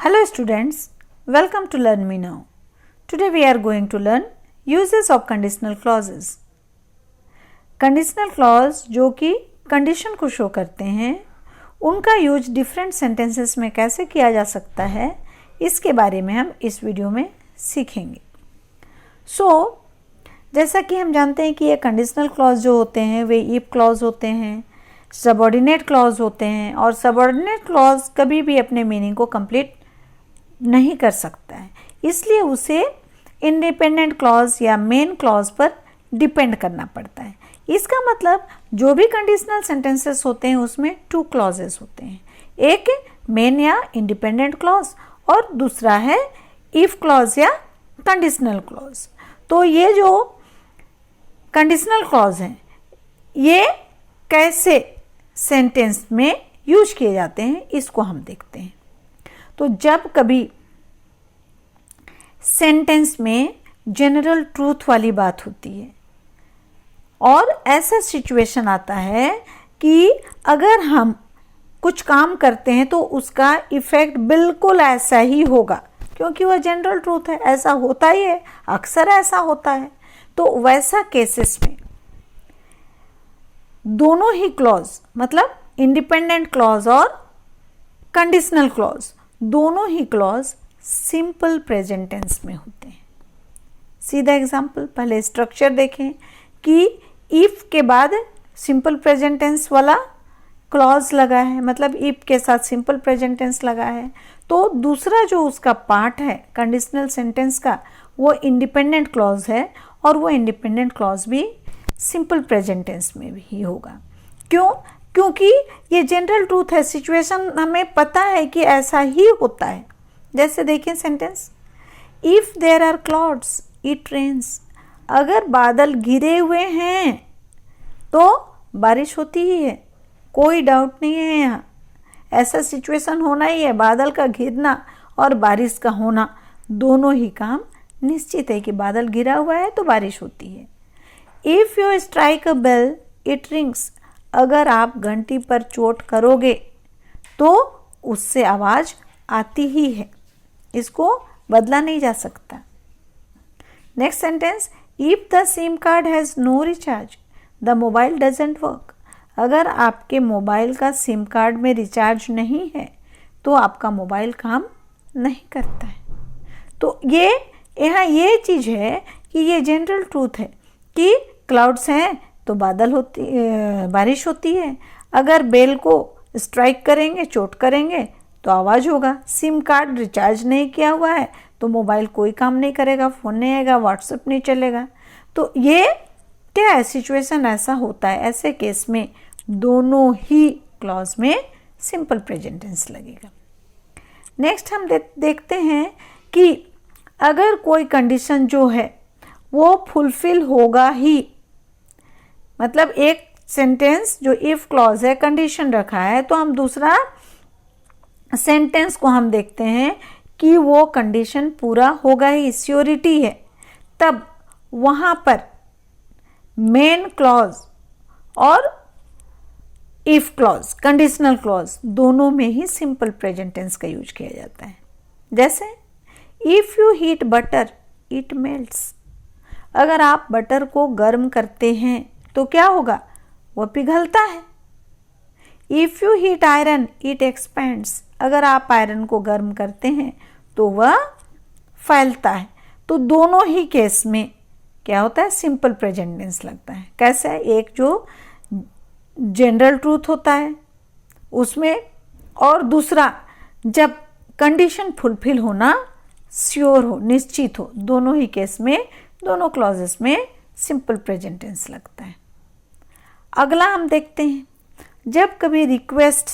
Hello students, welcome to Learn Me Now. Today we are going to learn uses of conditional clauses. Conditional clause जो कि condition को show करते हैं, उनका use different sentences में कैसे किया जा सकता है, इसके बारे में हम इस वीडियो में सीखेंगे. जैसा कि हम जानते हैं कि ये कंडीशनल क्लॉज जो होते हैं वे इफ क्लॉज होते हैं, सबऑर्डिनेट क्लॉज होते हैं, और सबऑर्डिनेट क्लॉज कभी भी अपने मीनिंग को कंप्लीट नहीं कर सकता है, इसलिए उसे इंडिपेंडेंट क्लॉज या मेन क्लॉज पर डिपेंड करना पड़ता है. इसका मतलब जो भी कंडीशनल सेंटेंसेस होते हैं उसमें टू क्लॉजेस होते हैं, एक मेन या इंडिपेंडेंट क्लॉज और दूसरा है इफ क्लॉज या कंडीशनल क्लॉज. तो ये जो कंडीशनल क्लॉज हैं ये कैसे सेंटेंस में यूज किए जाते हैं इसको हम देखते हैं. तो जब कभी सेंटेंस में जनरल ट्रूथ वाली बात होती है और ऐसा सिचुएशन आता है कि अगर हम कुछ काम करते हैं तो उसका इफेक्ट बिल्कुल ऐसा ही होगा, क्योंकि वह जनरल ट्रूथ है, ऐसा होता ही है, अक्सर ऐसा होता है. तो वैसा केसेस में दोनों ही क्लॉज मतलब इंडिपेंडेंट क्लॉज और कंडीशनल क्लॉज दोनों ही क्लॉज सिंपल प्रेजेंट टेंस में होते हैं. सीधा एग्जांपल, पहले स्ट्रक्चर देखें कि इफ के बाद सिंपल प्रेजेंट टेंस वाला क्लॉज लगा है, मतलब इफ के साथ सिंपल प्रेजेंट टेंस लगा है, तो दूसरा जो उसका पार्ट है कंडीशनल सेंटेंस का वो इंडिपेंडेंट क्लॉज है, और वो इंडिपेंडेंट क्लॉज भी सिंपल प्रेजेंट टेंस में भी होगा. क्यों? क्योंकि ये जनरल ट्रूथ है, सिचुएशन हमें पता है कि ऐसा ही होता है. जैसे देखिए sentence, if there are clouds it rains. अगर बादल घिरे हुए हैं तो बारिश होती ही है, कोई डाउट नहीं है. यहाँ ऐसा सिचुएशन होना ही है, बादल का घिरना और बारिश का होना दोनों ही काम निश्चित है कि बादल घिरा हुआ है तो बारिश होती है. If you strike a bell it rings. अगर आप घंटी पर चोट करोगे तो उससे आवाज आती ही है, इसको बदला नहीं जा सकता. Next sentence, if the SIM card has no recharge the mobile doesn't work. अगर आपके मोबाइल का सिम कार्ड में रिचार्ज नहीं है तो आपका मोबाइल काम नहीं करता है. तो ये यहाँ ये चीज़ है कि ये जनरल ट्रूथ है कि क्लाउड्स हैं तो बारिश होती है. अगर बेल को स्ट्राइक करेंगे, चोट करेंगे तो आवाज़ होगा. सिम कार्ड रिचार्ज नहीं किया हुआ है तो मोबाइल कोई काम नहीं करेगा, फ़ोन नहीं आएगा, व्हाट्सएप नहीं चलेगा. तो ये क्या है, सिचुएशन ऐसा होता है. ऐसे केस में दोनों ही क्लॉज में सिंपल प्रेजेंट टेंस लगेगा. नेक्स्ट हम देखते हैं कि अगर कोई कंडीशन जो है वो फुलफिल होगा ही, मतलब एक सेंटेंस जो इफ क्लॉज है कंडीशन रखा है, तो हम दूसरा सेंटेंस को हम देखते हैं कि वो कंडीशन पूरा होगा ही, श्योरिटी है, तब वहाँ पर मेन क्लॉज और इफ क्लॉज कंडीशनल क्लॉज दोनों में ही सिंपल प्रेजेंट टेंस का यूज किया जाता है. जैसे if you heat butter it melts. अगर आप बटर को गर्म करते हैं तो क्या होगा, वह पिघलता है. If you heat iron it expends. अगर आप आयरन को गर्म करते हैं तो वह फैलता है. तो दोनों ही केस में क्या होता है, सिंपल प्रेजेंट टेंस लगता है. कैसे है, एक जो जनरल ट्रूथ होता है उसमें, और दूसरा जब कंडीशन फुलफिल होना श्योर हो, निश्चित हो, दोनों ही केस में दोनों क्लॉजेस में सिंपल प्रेजेंट टेंस लगता है. अगला हम देखते हैं, जब कभी रिक्वेस्ट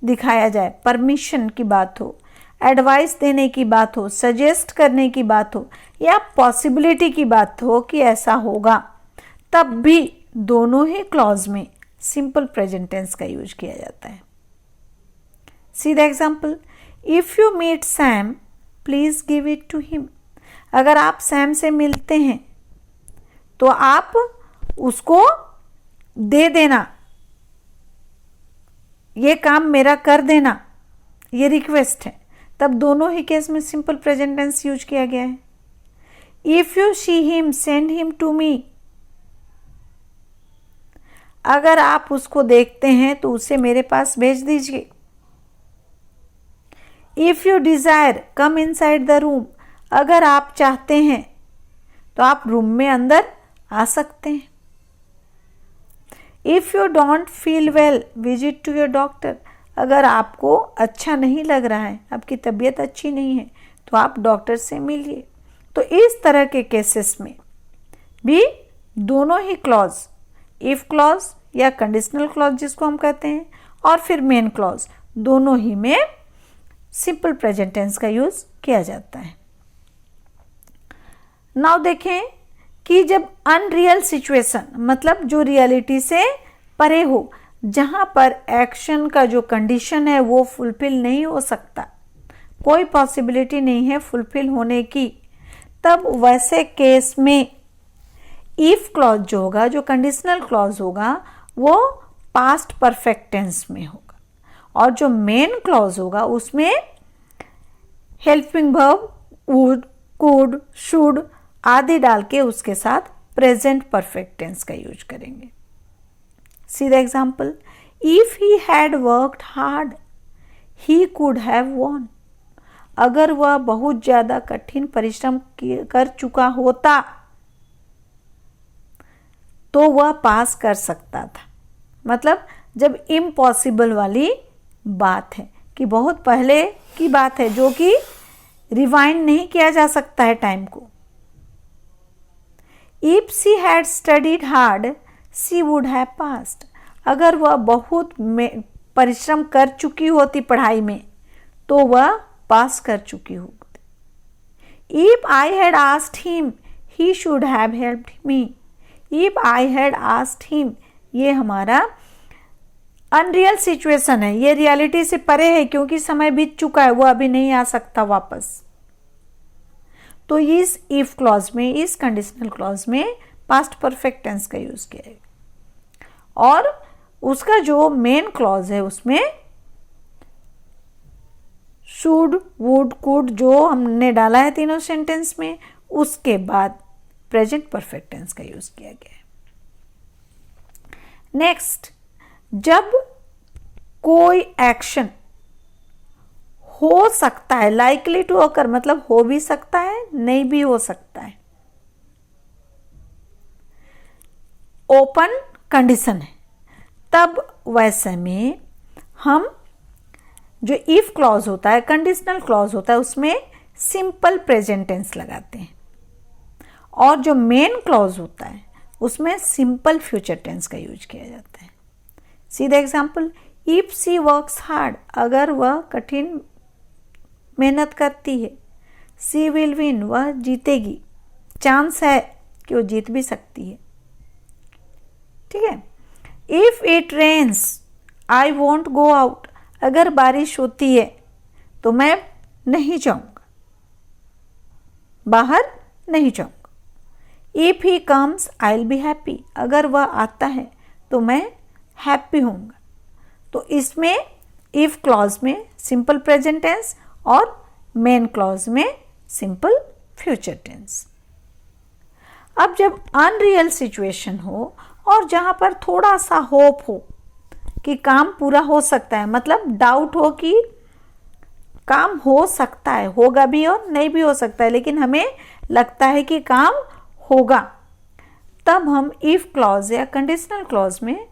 दिखाया जाए, परमिशन की बात हो, एडवाइस देने की बात हो, सजेस्ट करने की बात हो, या पॉसिबिलिटी की बात हो कि ऐसा होगा, तब भी दोनों ही क्लॉज में सिंपल प्रेजेंट टेंस का यूज किया जाता है. सीधा example, if you meet Sam please give it to him. अगर आप सैम से मिलते हैं तो आप उसको दे देना, ये काम मेरा कर देना, ये रिक्वेस्ट है. तब दोनों ही केस में सिंपल प्रेजेंट टेंस यूज किया गया है। If you see him send him to me, अगर आप उसको देखते हैं तो उसे मेरे पास भेज दीजिए। If you desire come inside the room, अगर आप चाहते हैं तो आप रूम में अंदर आ सकते हैं। If you don't feel well visit to your doctor, अगर आपको अच्छा नहीं लग रहा है, आपकी तबीयत अच्छी नहीं है, तो आप डॉक्टर से मिलिए। तो इस तरह के केसेस में भी दोनों ही क्लॉज, इफ क्लॉज या कंडीशनल क्लॉज जिसको हम कहते हैं, और फिर मेन क्लॉज, दोनों ही में सिंपल प्रेजेंट टेंस का यूज किया जाता है। नाउ देखें कि जब अनरियल सिचुएशन, मतलब जो रियलिटी से परे हो, जहां पर एक्शन का जो कंडीशन है वो फुलफिल नहीं हो सकता, कोई पॉसिबिलिटी नहीं है फुलफिल होने की, तब वैसे केस में इफ क्लॉज जो होगा, जो कंडीशनल क्लॉज होगा, वो पास्ट परफेक्ट टेंस में होगा, और जो मेन क्लॉज होगा उसमें helping verb would, could, should आदि डाल के उसके साथ प्रेजेंट परफेक्ट टेंस का यूज करेंगे। सी the example, if he had worked hard he could have von, अगर वह बहुत ज्यादा कठिन परिश्रम कर चुका होता तो वह पास कर सकता था। मतलब जब इम्पॉसिबल वाली बात है कि बहुत पहले की बात है जो कि रिवाइंड नहीं किया जा सकता है टाइम को। If she had studied hard she would have passed, अगर वह बहुत परिश्रम कर चुकी होती पढ़ाई में तो वह पास कर चुकी होती। If I had asked him he should have helped me, if I had asked him, ये हमारा अनरियल सिचुएशन है, ये रियलिटी से परे है क्योंकि समय बीत चुका है, वो अभी नहीं आ सकता वापस। तो इस इफ क्लॉज में, इस कंडीशनल क्लॉज में पास्ट परफेक्ट टेंस का यूज किया है, और उसका जो मेन क्लॉज है उसमें शुड, वुड, कुड जो हमने डाला है तीनों सेंटेंस में, उसके बाद प्रेजेंट परफेक्ट टेंस का यूज किया गया है। नेक्स्ट, जब कोई एक्शन हो सकता है, लाइकली टू अकर, मतलब हो भी सकता है नहीं भी हो सकता है, ओपन कंडीशन है, तब वैसे में हम जो इफ क्लॉज होता है, कंडीशनल क्लॉज होता है, उसमें सिंपल प्रेजेंट टेंस लगाते हैं, और जो मेन क्लॉज होता है उसमें सिंपल फ्यूचर टेंस का यूज किया जाता है। See the example, if she works hard, अगर वह कठिन मेहनत करती है, सी विल विन, वह जीतेगी, चांस है कि वो जीत भी सकती है। ठीक है। If it rains I won't go out, अगर बारिश होती है तो मैं नहीं जाऊंगा, बाहर नहीं जाऊंगा। If he comes I will be happy, अगर वह आता है तो मैं हैप्पी होऊंगा। तो इसमें इफ क्लॉज में सिंपल प्रेजेंट टेंस और मेन क्लॉज में सिंपल फ्यूचर टेंस। अब जब अनरियल सिचुएशन हो और जहां पर थोड़ा सा होप हो कि काम पूरा हो सकता है, मतलब डाउट हो कि काम हो सकता है, होगा भी और नहीं भी हो सकता है, लेकिन हमें लगता है कि काम होगा, तब हम इफ क्लॉज या कंडीशनल क्लॉज में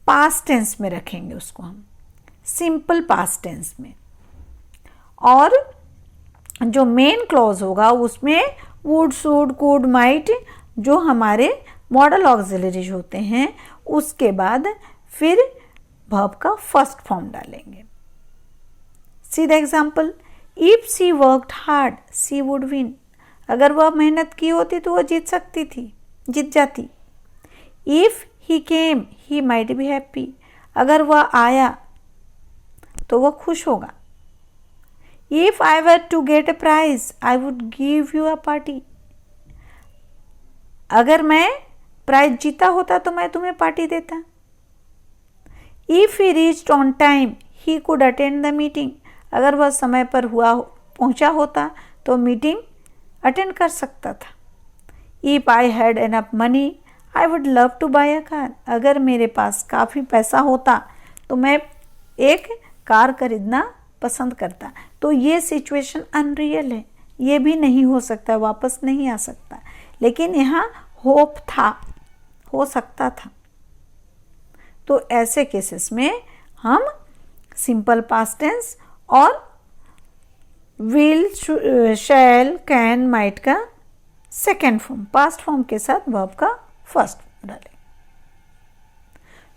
पास्ट टेंस में रखेंगे उसको, हम सिंपल पास्ट टेंस में। और जो मेन क्लॉज होगा उसमें वुड, शुड, कुड, माइट जो हमारे मॉडल ऑक्सिलरीज होते हैं, उसके बाद फिर वर्ब का फर्स्ट फॉर्म डालेंगे। See the example, if she worked hard she would win, अगर वह मेहनत की होती तो वह जीत सकती थी, जीत जाती। If he came he might be happy, अगर वह आया तो वह खुश होगा। If I were to get a prize I would give you a party, अगर मैं प्राइज जीता होता तो मैं तुम्हें पार्टी देता। If he reached on time he could attend the meeting, अगर वह समय पर पहुंचा होता तो मीटिंग अटेंड कर सकता था। If I had enough money I would love to buy a car. अगर मेरे पास काफ़ी पैसा होता तो मैं एक कार खरीदना पसंद करता। तो ये सिचुएशन अनरियल है, ये भी नहीं हो सकता, वापस नहीं आ सकता, लेकिन यहाँ होप था, हो सकता था। तो ऐसे केसेस में हम सिंपल पास्ट टेंस और विल, शैल, कैन, माइट का सेकेंड फॉर्म, पास्ट फॉर्म के साथ वर्ब का फर्स्ट फॉर्म डालें।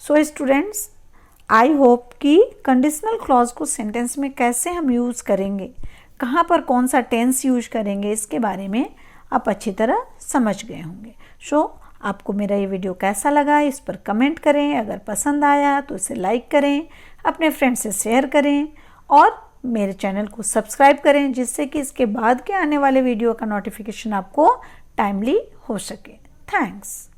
सो स्टूडेंट्स, आई होप कि कंडीशनल क्लॉज को सेंटेंस में कैसे हम यूज़ करेंगे, कहाँ पर कौन सा टेंस यूज करेंगे, इसके बारे में आप अच्छी तरह समझ गए होंगे। सो आपको मेरा ये वीडियो कैसा लगा इस पर कमेंट करें। अगर पसंद आया तो इसे लाइक करें, अपने फ्रेंड से शेयर करें और मेरे चैनल को सब्सक्राइब करें, जिससे कि इसके बाद के आने वाले वीडियो का नोटिफिकेशन आपको टाइमली हो सके। थैंक्स।